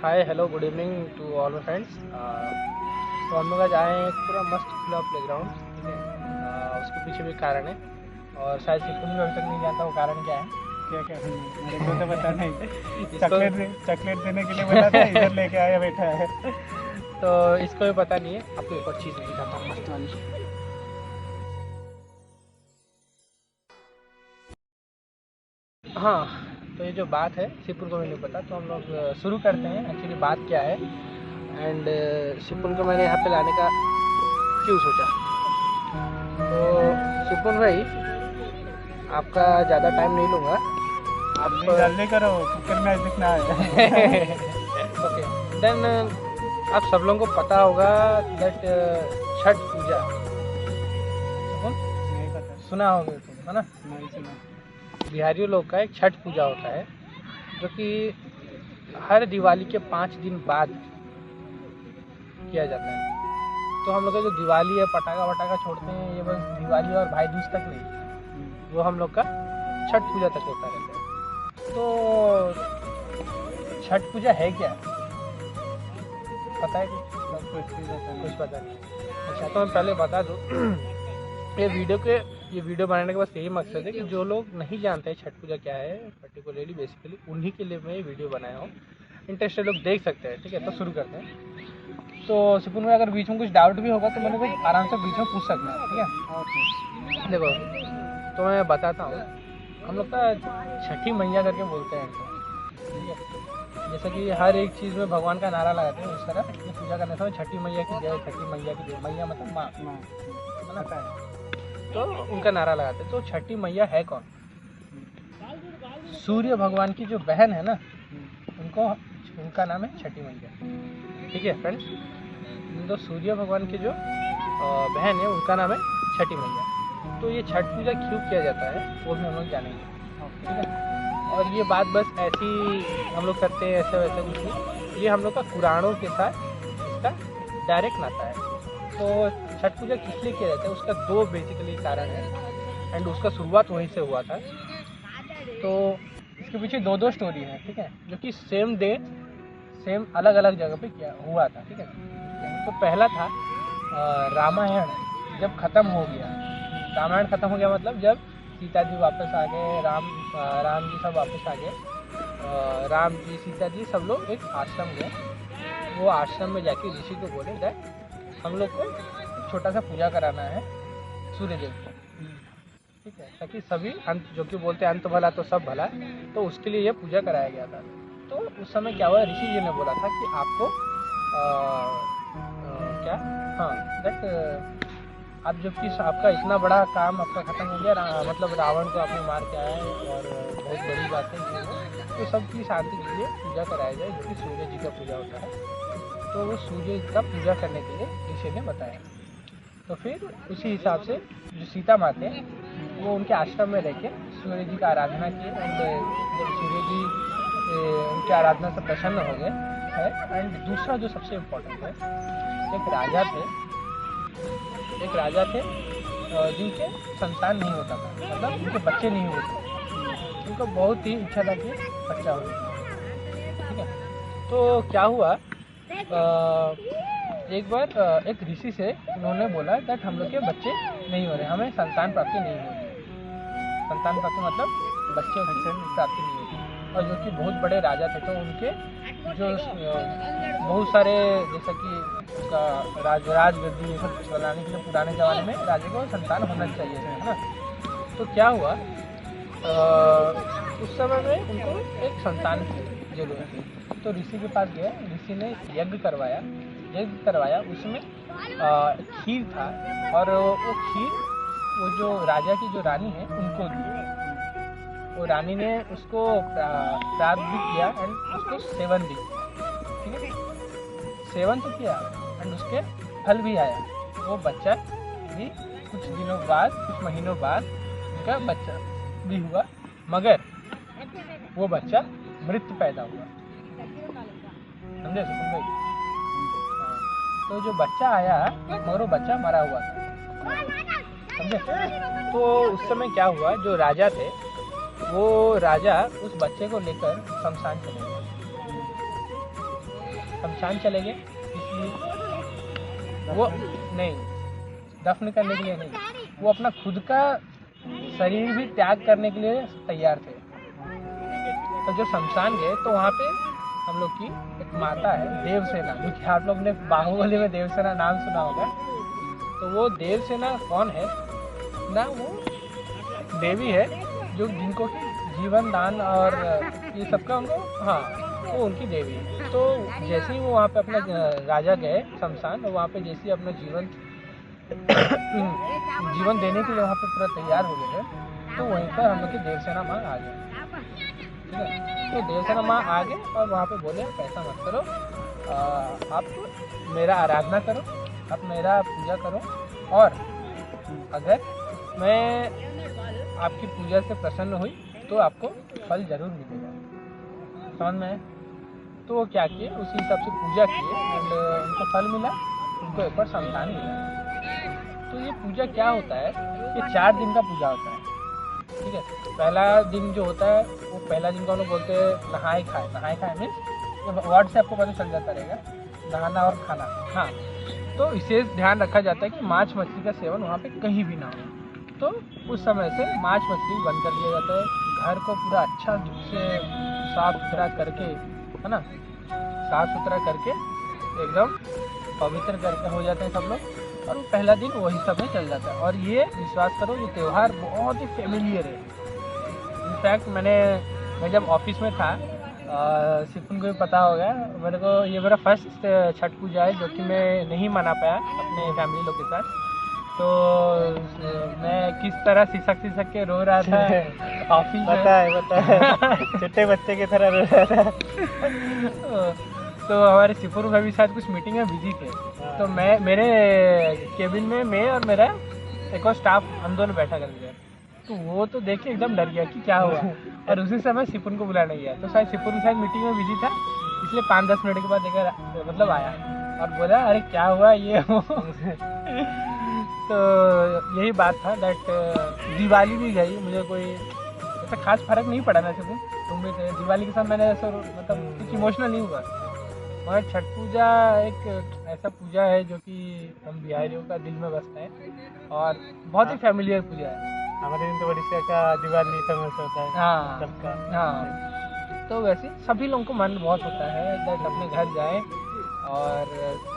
Hi hello good evening to all my friends. तो हम लोग आज आए हैं एक पूरा मस्त खुला प्लेग्राउंड, ठीक है। उसके पीछे भी कारण है और शायद सिपुन भी अभी तक नहीं जानता वो कारण क्या है। क्या क्या मेरे को तो पता नहीं। चॉकलेट देने के लिए बोला था, इधर लेके आया बैठा है। तो इसको भी पता नहीं है। आपको एक और चीज़ दिखाता हूँ मस्त वाली। हाँ, तो ये जो बात है सिपुन को भी नहीं पता, तो हम लोग शुरू करते हैं एक्चुअली बात क्या है। एंड सिपुन को मैंने यहाँ पे लाने का क्यों सोचा। तो सिपुन भाई, आपका ज़्यादा टाइम नहीं लूँगा। आप जल्दी करो, क्रिकेट मैच दिखना है। ओके देन, आप सब लोगों को पता होगा दैट छठ पूजा नहीं पता, सुना होगा तुम, है ना। नहीं सुना। बिहारियों लोग का एक छठ पूजा होता है जो कि हर दिवाली के 5 दिन बाद किया जाता है। तो हम लोग का जो दिवाली है, पटाखा वटाखा छोड़ते हैं, ये बस दिवाली और भाई दूज तक नहीं, वो हम लोग का छठ पूजा तक होता रहता है। तो छठ पूजा है क्या, पता है कुछ पता नहीं। अच्छा, तो मैं पहले बता दूँ ये वीडियो बनाने का बस यही मकसद है कि जो लोग नहीं जानते हैं छठ पूजा क्या है पर्टिकुलरली बेसिकली, उन्हीं के लिए मैं ये वीडियो बनाया हूँ। इंटरेस्टेड लोग देख सकते हैं, ठीक है। तो शुरू करते हैं। तो सिपुन में अगर बीच में कुछ डाउट भी होगा तो मैंने भाई आराम से बीच में पूछ सकना है, ठीक है। ओके, देखो तो मैं बताता हूँ। हम लोग का छठी मैया करके बोलते हैं इनको, ठीक है। जैसे कि हर एक चीज़ में भगवान का नारा लगाते हैं, उस तरह ये पूजा करने समय छठी मैया की जय, छठी मैया की जय। मैया मतलब माँ, है ना। तो उनका नारा लगाते हैं। तो छठी मैया है कौन? सूर्य भगवान की जो बहन है ना, उनका नाम है छठी मैया, ठीक है फ्रेंड्स। तो सूर्य भगवान के जो बहन है उनका नाम है छठी मैया। तो ये छठ पूजा क्यों किया जाता है वो भी हम लोग जानेंगे, ठीक है। और ये बात बस ऐसी हम लोग करते हैं, ऐसे वैसे कुछ नहीं। ये हम लोग का पुराणों के साथ इसका डायरेक्ट नाता है। तो छठ पूजा किस लिए किया जाता है, उसका 2 बेसिकली कारण है एंड उसका शुरुआत वहीं से हुआ था। तो इसके पीछे 2 स्टोरी है, ठीक है, जो कि सेम डे सेम अलग अलग जगह पे किया हुआ था, ठीक है। तो पहला था रामायण जब ख़त्म हो गया। रामायण ख़त्म हो गया मतलब जब सीता जी वापस आ गए, राम जी सब वापस आ गए। राम जी, सीता जी सब लोग एक आश्रम गए। वो आश्रम में जाके ऋषि को बोले दैट हम लोग को छोटा सा पूजा कराना है सूर्य देव को, ठीक है, ताकि सभी अंत, जो कि बोलते हैं अंत भला तो सब भला, तो उसके लिए ये पूजा कराया गया था। तो उस समय क्या हुआ, ऋषि जी ने बोला था कि आपको क्या, हाँ दैट आप जबकि आपका इतना बड़ा काम आपका ख़त्म हो गया, मतलब रावण को आपने मार के आया है और बहुत बड़ी बात है ये, तो सबकी शांति के लिए पूजा कराया जाए, जो कि सूर्य जी का पूजा होता है। तो वो सूर्य का पूजा करने के लिए ऋषि ने बताया। तो फिर उसी हिसाब से जो सीता माता है वो उनके आश्रम में रह के सूर्य जी का आराधना की। एंड जब सूर्य जी उनकी आराधना से प्रसन्न हो गए है। एंड दूसरा जो सबसे इम्पोर्टेंट है, एक राजा थे जिनके संतान नहीं होता था, मतलब उनके बच्चे नहीं हुए थे। उनको बहुत ही इच्छा था कि बच्चा हो, ठीक है। तो क्या हुआ, एक बार एक ऋषि से उन्होंने बोला दैट हम लोग के बच्चे नहीं हो रहे, हमें संतान प्राप्ति नहीं हो रही। संतान प्राप्ति मतलब बच्चे प्राप्ति नहीं होती। और जो कि बहुत बड़े राजा थे, तो उनके जो बहुत सारे, जैसे कि उसका राजगद्दी ये सब चलाने के लिए पुराने ज़माने में राजा को संतान होना चाहिए, है ना। तो क्या हुआ, उस समय में उनको एक संतान की जरूरत थी। तो ऋषि के पास गए, ऋषि ने यज्ञ करवाया। उसमें खीर था और वो खीर वो जो राजा की जो रानी है उनको दी। वो रानी ने उसको प्राप्त भी किया एंड उसको सेवन भी किया, ठीक है। सेवन तो किया एंड उसके फल भी आया। वो बच्चा भी कुछ दिनों बाद, कुछ महीनों बाद उनका बच्चा भी हुआ, मगर वो बच्चा मृत पैदा हुआ, समझे सुकुन भाई। तो जो बच्चा आया मगर वो बच्चा मरा हुआ था, समझे। तो उस समय क्या हुआ, जो राजा थे वो राजा उस बच्चे को लेकर शमशान चले गए। शमशान चले गए, इसलिए वो नहीं, दफन करने के लिए नहीं, वो अपना खुद का शरीर भी त्याग करने के लिए तैयार थे। तो जब शमशान गए तो वहाँ पे हम लोग की एक माता है देवसेना, जो कि आप लोग ने बाहुबली में देवसेना नाम सुना होगा। तो वो देवसेना कौन है ना, वो देवी है जो जिनको कि जीवन दान और ये सबका उनको, हाँ वो उनकी देवी है। तो जैसे ही वो वहाँ पे अपना राजा गए शमशान, और वहाँ पे जैसे ही अपना जीवन देने के लिए वहाँ पे पूरा तैयार हो गए, तो वहीं पर हम लोग की देवसेना माँ आ गए। ठीक है, तो देवसेना माँ आ गए और वहाँ पे बोले ऐसा मत करो, आप मेरा आराधना करो, आप मेरा पूजा करो, और अगर मैं आपकी पूजा से प्रसन्न हुई तो आपको फल जरूर मिलेगा। समझ में? तो वो क्या किए, उसी हिसाब से पूजा किए एंड उनको फल मिला, उनको एक बार संतान मिला। तो ये पूजा क्या होता है, ये 4 दिन का पूजा होता है। ठीक है, पहला दिन जो होता है वो पहला दिन को हम लोग बोलते हैं नहाए खाए। नहाए खाए मीन्स वर्ड से आपको पता चल जाता रहेगा, नहाना और खाना। हाँ, तो विशेष ध्यान रखा जाता है कि मांस मछली का सेवन वहाँ पे कहीं भी ना हो। तो उस समय से मांस मछली बंद कर दिया जाता है। घर को पूरा अच्छा से साफ सुथरा करके, है ना, साफ सुथरा करके एकदम पवित्र करके हो जाते हैं सब लोग, और वो पहला दिन वही सब में चल जाता है। और ये विश्वास करो, ये त्यौहार बहुत ही फेमिलियर है। इनफैक्ट मैं जब ऑफिस में था, सिपुन को भी पता होगा, मेरे को ये मेरा फर्स्ट छठ पूजा है जो कि मैं नहीं मना पाया अपने फैमिली लोग के साथ। तो मैं किस तरह सिसक के रो रहा था ऑफिस में, बता है छोटे बच्चे की तरह रो रहा था। तो हमारे सिपुर भाई भी शायद कुछ मीटिंग में बिजी थे, तो मेरे केबिन में मैं और मेरा एक और स्टाफ हम दोनों बैठा कर गए। तो वो तो देख के एकदम डर गया कि क्या हुआ, और उसी समय सिपुन को बुलाने गया। तो शायद सिपुन शायद मीटिंग में बिजी था, इसलिए 5-10 मिनट के बाद देखा, मतलब आया और बोला अरे क्या हुआ ये वो। तो यही बात था दैट दिवाली भी गई, मुझे कोई ऐसा खास फर्क नहीं पड़ा ना सिपुन, तुम भी थे दिवाली के साथ, मैंने ऐसा मतलब कुछ इमोशनल नहीं हुआ। मगर छठ पूजा एक ऐसा पूजा है जो कि हम बिहारियों का दिल में बसता है, और बहुत ही फैमिलियर पूजा है। हमारे दिन तो ओडिशा का दिवाली फेमस होता है। हाँ सबका। हाँ, तो वैसे सभी लोगों को मन बहुत होता है दैट अपने घर जाए और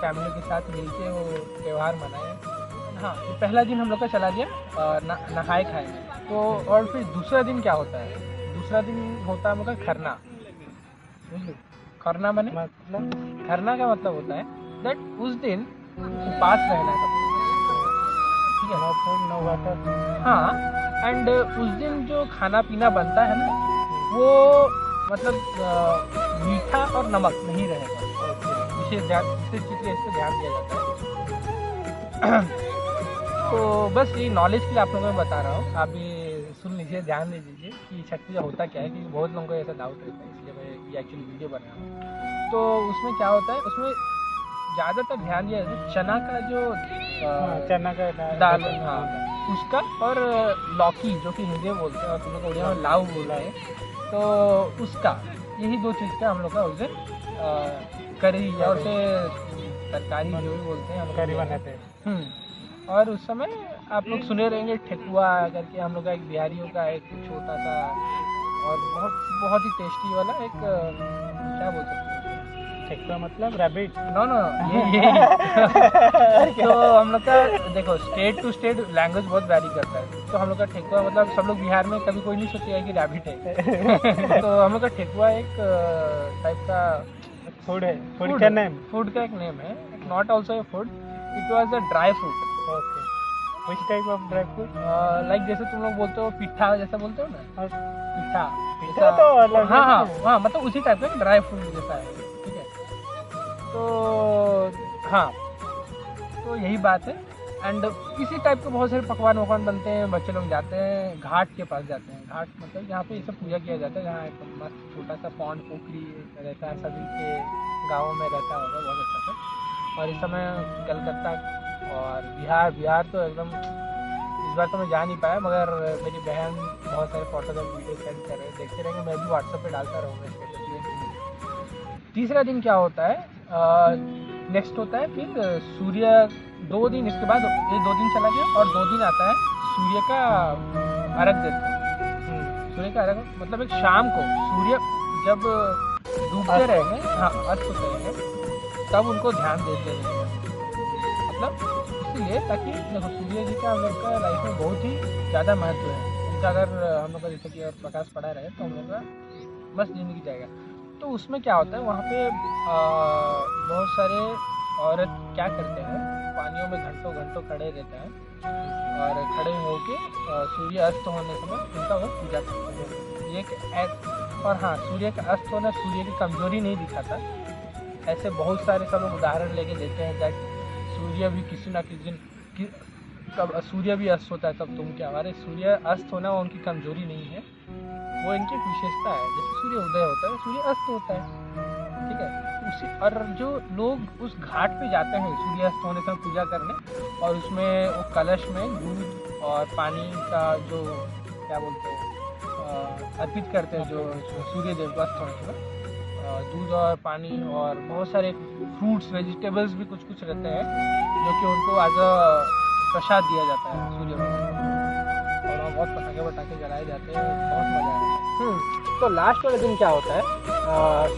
फैमिली के साथ मिलके वो त्यौहार मनाएं। हाँ, तो पहला दिन हम लोग का चला गया नहाए खाए में। तो और फिर दूसरा दिन क्या होता है, दूसरा दिन होता है हम लोग का खरना। खरना माने मतलब खरना का मतलब होता है दैट उस दिन उपास रहना है सबको। ठीक है, नो फूड नो वाटर। हाँ, एंड उस दिन जो खाना पीना बनता है ना, वो मतलब मीठा और नमक नहीं रहेगा। विशेष चीज़ का इस पर ध्यान दिया जाता है। तो बस ये नॉलेज के लिए आप लोगों को बता रहा हूँ, आप भी सुन लीजिए, ध्यान दे दीजिए कि छठ पूजा होता क्या है, क्योंकि बहुत लोगों को ऐसा डाउट रहता है, इसलिए मैं ये एक्चुअली वीडियो बना रहा हूँ। तो उसमें क्या होता है, उसमें ज़्यादातर ध्यान दिया जाता है चना का जो चना का दाल, हाँ उसका, और लौकी जो कि हिंदी में बोलते हैं और तुम लोग उड़िया में लाऊ बोल रहे हैं, तो उसका, यही 2 चीज़ का हम लोग का उस दिन करी या उसे तरकारी जो भी बोलते हैं हम करी बनाते हैं। और उस समय आप लोग सुने रहेंगे ठेकुआ करके, हम लोग का एक बिहारियों का एक छोटा सा और बहुत ही टेस्टी वाला एक क्या बोल सकते हैं, ठेकुआ मतलब रैबिट। नो ये तो हम लोग का देखो स्टेट टू स्टेट लैंग्वेज बहुत वैरी करता है। तो हम लोग का ठेकुआ मतलब सब लोग बिहार में कभी कोई नहीं सोचेगा कि रैबिट है। तो हम लोग का ठेकुआ एक टाइप का फूड है। फूड का नेम, फूड का एक नेम है, not also a food, it was a dry fruit. Okay, which type of dry fruit? Like जैसे तुम लोग बोलते हो पिट्ठा, जैसा बोलते हो ना, पिट्ठा पिट्ठा तो अलग। हाँ, मतलब उसी टाइप का ड्राई फ्रूट जैसा है। ठीक है, तो हाँ, तो यही बात है। एंड इसी टाइप के बहुत सारे पकवान बनते हैं। बच्चे लोग जाते हैं घाट के पास, जाते हैं घाट मतलब जहाँ पे ये सब पूजा किया जाता है, जहाँ एक मस्त छोटा सा पॉन्ड पोखरी रहता है, सभी के गाँवों में रहता होगा बहुत अच्छा से। और इस समय कलकत्ता और बिहार तो एकदम, इस बार तो मैं जा नहीं पाया, मगर मेरी बहन बहुत सारे फोटोज और वीडियो सेंड कर रहे हैं, देखते रहेंगे, मैं भी व्हाट्सएप पे डालता रहूँगा स्टेटस। तीसरा दिन क्या होता है, नेक्स्ट होता है फिर सूर्य 2 दिन, इसके बाद ये 2 दिन चला गया और 2 दिन आता है सूर्य का अर्घ देते हैं। सूर्य का अर्घ मतलब एक शाम को सूर्य जब डूबते रहेंगे, हाँ अस्त होते रहेंगे, तब उनको ध्यान देते रहेंगे। मतलब इसीलिए ताकि देखो सूर्य जी का हम लोग का लाइफ में बहुत ही ज़्यादा महत्व है। उनका अगर हम लोग का जैसे कि प्रकाश पड़ा रहे तो हम लोग का मस्त जिंदगी जाएगा। तो उसमें क्या होता है, वहाँ पे बहुत सारे औरत क्या करते हैं, पानियों में घंटों घंटों खड़े रहते हैं और खड़े होके सूर्य अस्त होने समय उनका वो पूजा करते हैं। ये और हाँ, सूर्य का अस्त होना सूर्य की कमजोरी नहीं दिखाता। ऐसे बहुत सारे सब लोग उदाहरण लेके देते हैं दैट सूर्य भी किसी ना किसी दिन कब सूर्य भी अस्त होता है तब तुम क्या, हमारे सूर्य अस्त होना वो उनकी कमजोरी नहीं है, वो इनकी विशेषता है। जैसे सूर्य उदय होता है सूर्य अस्त होता है, ठीक है। उसी और जो लोग उस घाट पे जाते हैं सूर्य अस्त होने से पूजा करने, और उसमें वो कलश में दूध और पानी का जो क्या बोलते हैं अर्पित करते हैं, जो सूर्य देव को अस्त होने के बाद दूध और पानी और बहुत सारे फ्रूट्स वेजिटेबल्स भी कुछ कुछ रहते हैं जो कि उनको एज अ प्रसाद दिया जाता है सूर्य भगवान को, और वहाँ बहुत पटाखे जलाए जाते हैं, बहुत मजा आता है। तो लास्ट वाले दिन क्या होता है,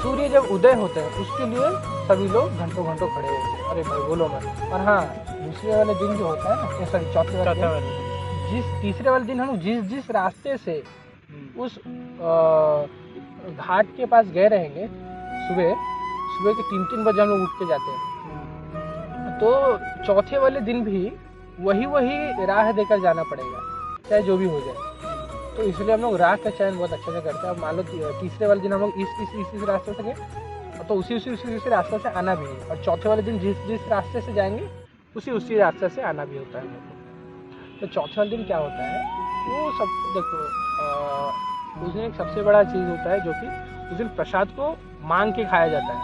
सूर्य जब उदय होते हैं उसके लिए सभी लोग घंटों घंटों खड़े होते हैं। अरे भाई बोलो मत। और हाँ, दूसरे वाले दिन जो होता है ना, सॉरी चौथे वाले तीसरे वाले दिन हम जिस रास्ते से उस घाट के पास गए रहेंगे, सुबह के 3 बजे हम लोग उठ के जाते हैं, तो चौथे वाले दिन भी वही राह देकर जाना पड़ेगा, चाहे जो भी हो जाए। तो इसलिए हम लोग राह का चयन बहुत अच्छे से करते हैं। अब मान लो तीसरे वाले दिन हम लोग इस रास्ते से गए, तो उसी रास्ते से आना भी है, और चौथे वाले दिन जिस रास्ते से जाएंगे उसी रास्ते से आना भी होता है हम लोग को। तो चौथे वाले दिन क्या होता है, वो सब देखो उस दिन एक सबसे बड़ा चीज़ होता है जो कि उस दिन प्रसाद को मांग के खाया जाता है।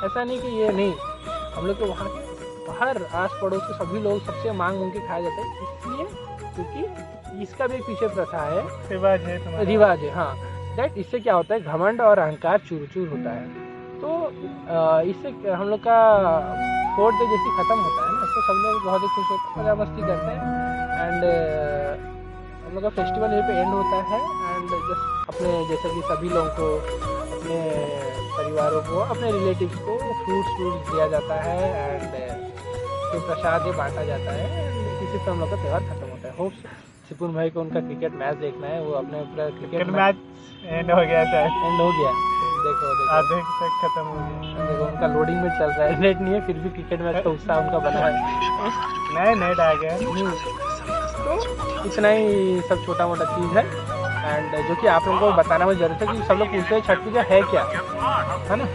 ऐसा नहीं कि ये नहीं, हम लोग के वहाँ के हर आस पड़ोस के सभी लोग सबसे मांग के खाया जाता है, इसलिए क्योंकि इसका भी एक पीछे प्रथा है, रिवाज है। हाँ, दैट इससे क्या होता है, घमंड और अहंकार चूर चूर होता है। तो इससे हम लोग का 4th डे जैसे ख़त्म होता है ना, इससे सब लोग बहुत ही खुश होते हैं, मजा मस्ती करते हैं, एंड हम लोग का फेस्टिवल यहीं पे एंड होता है। एंड जस्ट अपने जैसे कि सभी लोगों को, अपने परिवारों को, अपने रिलेटिव्स को फ्रूट्स दिया जाता है, एंड जो प्रसाद ये बांटा जाता है, एंड इसी से हम लोग का त्यौहार खत्म होता है। होप सिपुन भाई को उनका क्रिकेट मैच देखना है, वो अपने पूरा क्रिकेट मैच एंड हो गया, देखो आधे तक खत्म हो गया। देखो उनका लोडिंग में चल रहा है, नेट नहीं है, फिर भी क्रिकेट मैच का उत्साह उनका बना है। नया नेट आ गया। तो इतना ही सब छोटा मोटा चीज़ है, एंड जो कि आप लोगों को बताना में जरूरत है कि सब लोग पूछते हैं छठ पूजा है क्या, है ना।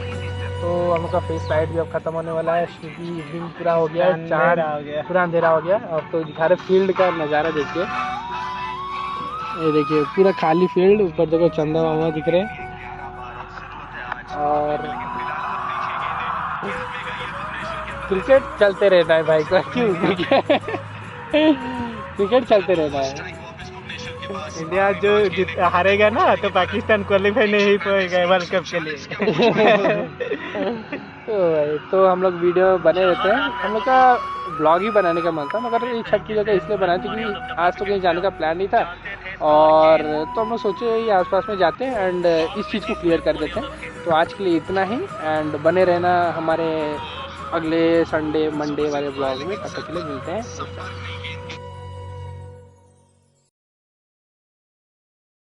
तो हम लोग का फेस लाइट भी अब खत्म होने वाला है, क्योंकि इवनिंग पूरा हो गया, चाँद पूरा अंधेरा हो गया। अब तो दिखा रहे फील्ड का नज़ारा देखिए, ये देखिए पूरा खाली फील्ड, ऊपर देखो चंदा मामा दिख रहे हैं, और क्रिकेट चलते रहता है भाई का, क्यों क्रिकेट चलते रहता है। इंडिया जो हारेगा ना तो पाकिस्तान क्वालिफाई नहीं होगा वर्ल्ड कप के लिए। तो हम लोग वीडियो बने रहते हैं, हम लोग का ब्लॉग ही बनाने का मन था, मगर ये छठ पूजा का इसलिए बनाया था कि आज तो कहीं जाने का प्लान नहीं था, और तो हम लोग सोचे ये आसपास में जाते हैं एंड इस चीज़ को क्लियर कर देते हैं। तो आज के लिए इतना ही, एंड बने रहना हमारे अगले संडे मंडे वाले ब्लॉग में। तब तक के लिए मिलते हैं।